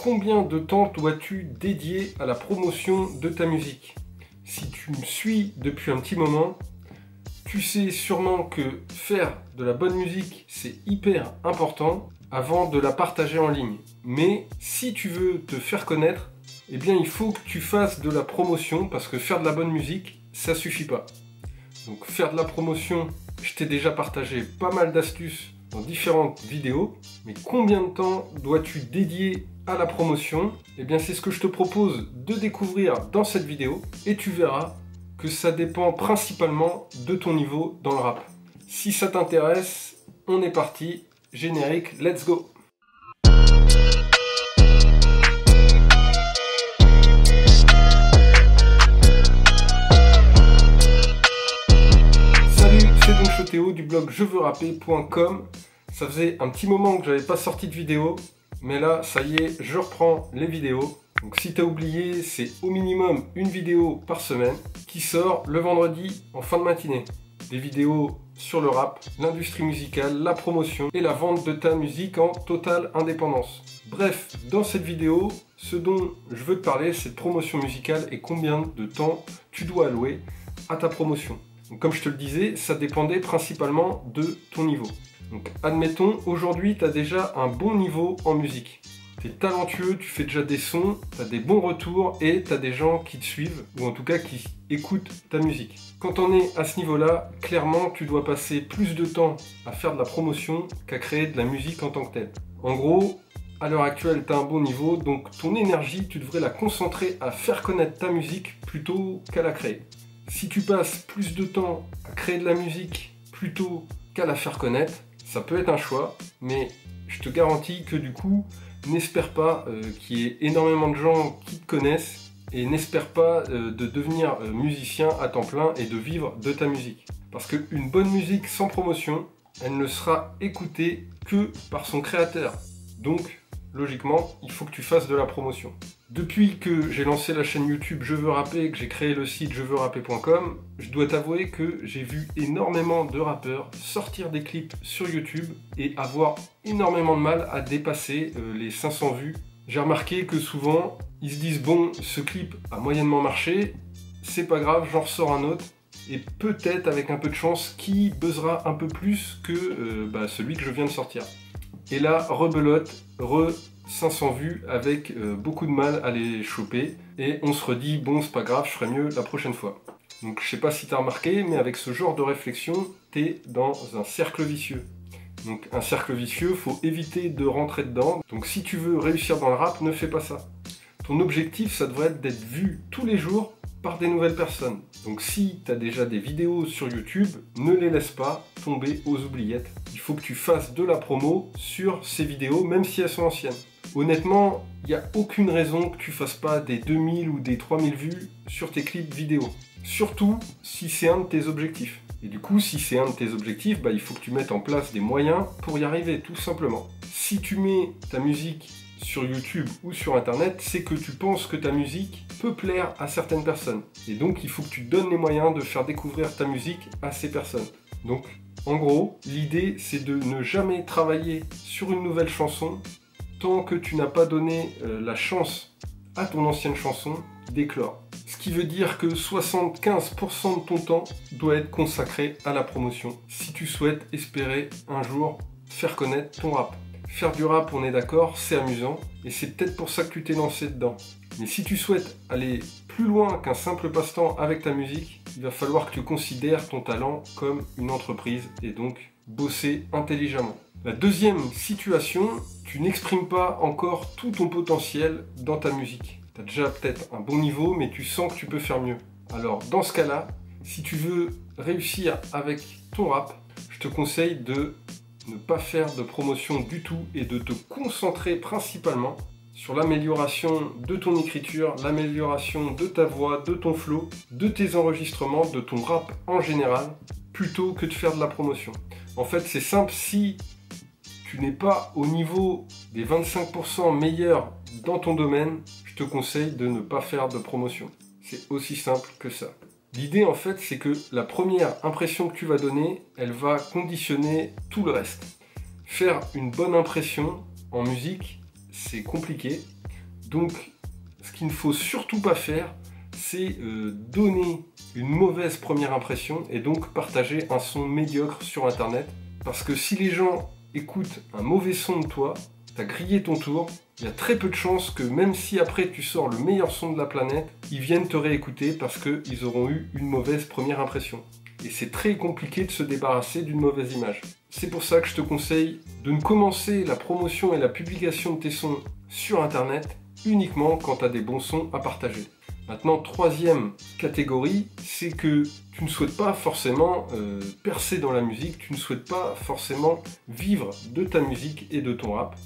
Combien de temps dois-tu dédier à la promotion de ta musique? Si tu me suis depuis un petit moment, tu sais sûrement que faire de la bonne musique, c'est hyper important avant de la partager en ligne. Mais si tu veux te faire connaître, eh bien il faut que tu fasses de la promotion parce que faire de la bonne musique, ça suffit pas. Donc faire de la promotion, je t'ai déjà partagé pas mal d'astuces dans différentes vidéos, mais combien de temps dois-tu dédier à la promotion? Eh bien c'est ce que je te propose de découvrir dans cette vidéo et tu verras que ça dépend principalement de ton niveau dans le rap. Si ça t'intéresse, on est parti, générique, let's go! Salut, c'est donc Théo du blog jeveuxrapper.com. Ça faisait un petit moment que j'avais pas sorti de vidéo, mais là, ça y est, je reprends les vidéos. Donc si tu as oublié, c'est au minimum une vidéo par semaine qui sort le vendredi en fin de matinée. Des vidéos sur le rap, l'industrie musicale, la promotion et la vente de ta musique en totale indépendance. Bref, dans cette vidéo, ce dont je veux te parler, c'est de promotion musicale et combien de temps tu dois allouer à ta promotion. Donc, comme je te le disais, ça dépendait principalement de ton niveau. Donc admettons, aujourd'hui tu as déjà un bon niveau en musique. Tu es talentueux, tu fais déjà des sons, tu as des bons retours et tu as des gens qui te suivent, ou en tout cas qui écoutent ta musique. Quand on est à ce niveau-là, clairement tu dois passer plus de temps à faire de la promotion qu'à créer de la musique en tant que telle. En gros, à l'heure actuelle tu as un bon niveau, donc ton énergie tu devrais la concentrer à faire connaître ta musique plutôt qu'à la créer. Si tu passes plus de temps à créer de la musique plutôt qu'à la faire connaître, ça peut être un choix, mais je te garantis que du coup, n'espère pas qu'il y ait énormément de gens qui te connaissent et n'espère pas de devenir musicien à temps plein et de vivre de ta musique. Parce qu'une bonne musique sans promotion, elle ne sera écoutée que par son créateur. Donc, logiquement, il faut que tu fasses de la promotion. Depuis que j'ai lancé la chaîne YouTube Je veux rapper et que j'ai créé le site jeveuxrapper.com, je dois t'avouer que j'ai vu énormément de rappeurs sortir des clips sur YouTube et avoir énormément de mal à dépasser les 500 vues. J'ai remarqué que souvent, ils se disent bon, ce clip a moyennement marché, c'est pas grave, j'en ressors un autre. Et peut-être avec un peu de chance qui buzzera un peu plus que celui que je viens de sortir. Et là, rebelote, 500 vues avec beaucoup de mal à les choper. Et on se redit, bon, c'est pas grave, je ferai mieux la prochaine fois. Donc je sais pas si tu as remarqué, mais avec ce genre de réflexion, tu es dans un cercle vicieux. Donc un cercle vicieux, faut éviter de rentrer dedans. Donc si tu veux réussir dans le rap, ne fais pas ça. Ton objectif, ça devrait être d'être vu tous les jours par des nouvelles personnes. Donc si tu as déjà des vidéos sur YouTube, ne les laisse pas tomber aux oubliettes. Il faut que tu fasses de la promo sur ces vidéos, même si elles sont anciennes. Honnêtement, il n'y a aucune raison que tu fasses pas des 2000 ou des 3000 vues sur tes clips vidéo. Surtout si c'est un de tes objectifs. Et du coup, si c'est un de tes objectifs, il faut que tu mettes en place des moyens pour y arriver, tout simplement. Si tu mets ta musique sur YouTube ou sur Internet, c'est que tu penses que ta musique peut plaire à certaines personnes. Et donc, il faut que tu te donnes les moyens de faire découvrir ta musique à ces personnes. Donc, en gros, l'idée, c'est de ne jamais travailler sur une nouvelle chanson tant que tu n'as pas donné la chance à ton ancienne chanson d'éclore. Ce qui veut dire que 75% de ton temps doit être consacré à la promotion si tu souhaites espérer un jour faire connaître ton rap. Faire du rap, on est d'accord, c'est amusant, et c'est peut-être pour ça que tu t'es lancé dedans. Mais si tu souhaites aller plus loin qu'un simple passe-temps avec ta musique, il va falloir que tu considères ton talent comme une entreprise, et donc bosser intelligemment. La deuxième situation, tu n'exprimes pas encore tout ton potentiel dans ta musique. Tu as déjà peut-être un bon niveau, mais tu sens que tu peux faire mieux. Alors dans ce cas-là, si tu veux réussir avec ton rap, je te conseille de ne pas faire de promotion du tout et de te concentrer principalement sur l'amélioration de ton écriture, l'amélioration de ta voix, de ton flow, de tes enregistrements, de ton rap en général, plutôt que de faire de la promotion. En fait, c'est simple, si tu n'es pas au niveau des 25% meilleurs dans ton domaine, je te conseille de ne pas faire de promotion. C'est aussi simple que ça. L'idée en fait, c'est que la première impression que tu vas donner, elle va conditionner tout le reste. Faire une bonne impression en musique, c'est compliqué. Donc, ce qu'il ne faut surtout pas faire, c'est donner une mauvaise première impression et donc partager un son médiocre sur internet. Parce que si les gens écoutent un mauvais son de toi, tu as grillé ton tour, il y a très peu de chances que même si après tu sors le meilleur son de la planète, ils viennent te réécouter parce qu'ils auront eu une mauvaise première impression. Et c'est très compliqué de se débarrasser d'une mauvaise image. C'est pour ça que je te conseille de ne commencer la promotion et la publication de tes sons sur internet uniquement quand tu as des bons sons à partager. Maintenant, troisième catégorie, c'est que tu ne souhaites pas forcément percer dans la musique, tu ne souhaites pas forcément vivre de ta musique et de ton rap.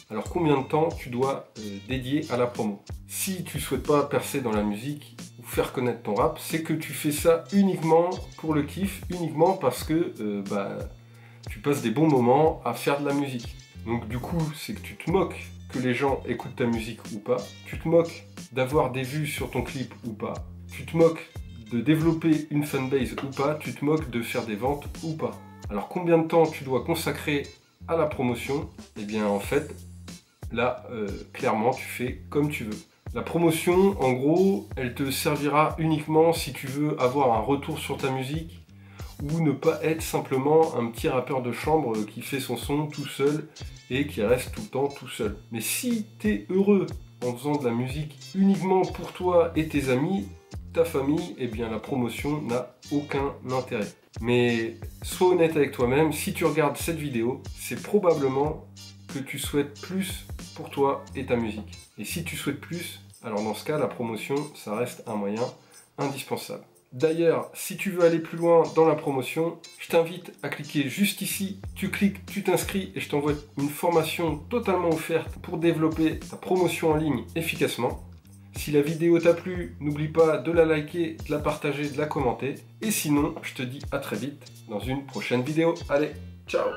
Alors combien de temps tu dois dédier à la promo? Si tu ne souhaites pas percer dans la musique ou faire connaître ton rap, c'est que tu fais ça uniquement pour le kiff, uniquement parce que tu passes des bons moments à faire de la musique. Donc du coup, c'est que tu te moques que les gens écoutent ta musique ou pas, tu te moques d'avoir des vues sur ton clip ou pas, tu te moques de développer une fanbase ou pas, tu te moques de faire des ventes ou pas. Alors combien de temps tu dois consacrer à la promotion? Eh bien en fait, là, clairement, tu fais comme tu veux. La promotion, en gros, elle te servira uniquement si tu veux avoir un retour sur ta musique ou ne pas être simplement un petit rappeur de chambre qui fait son son tout seul et qui reste tout le temps tout seul. Mais si tu es heureux en faisant de la musique uniquement pour toi et tes amis, ta famille, eh bien la promotion n'a aucun intérêt. Mais sois honnête avec toi-même, si tu regardes cette vidéo, c'est probablement que tu souhaites plus pour toi et ta musique. Et si tu souhaites plus, alors dans ce cas, la promotion, ça reste un moyen indispensable. D'ailleurs, si tu veux aller plus loin dans la promotion, je t'invite à cliquer juste ici. Tu cliques, tu t'inscris et je t'envoie une formation totalement offerte pour développer ta promotion en ligne efficacement. Si la vidéo t'a plu, n'oublie pas de la liker, de la partager, de la commenter. Et sinon, je te dis à très vite dans une prochaine vidéo. Allez, ciao!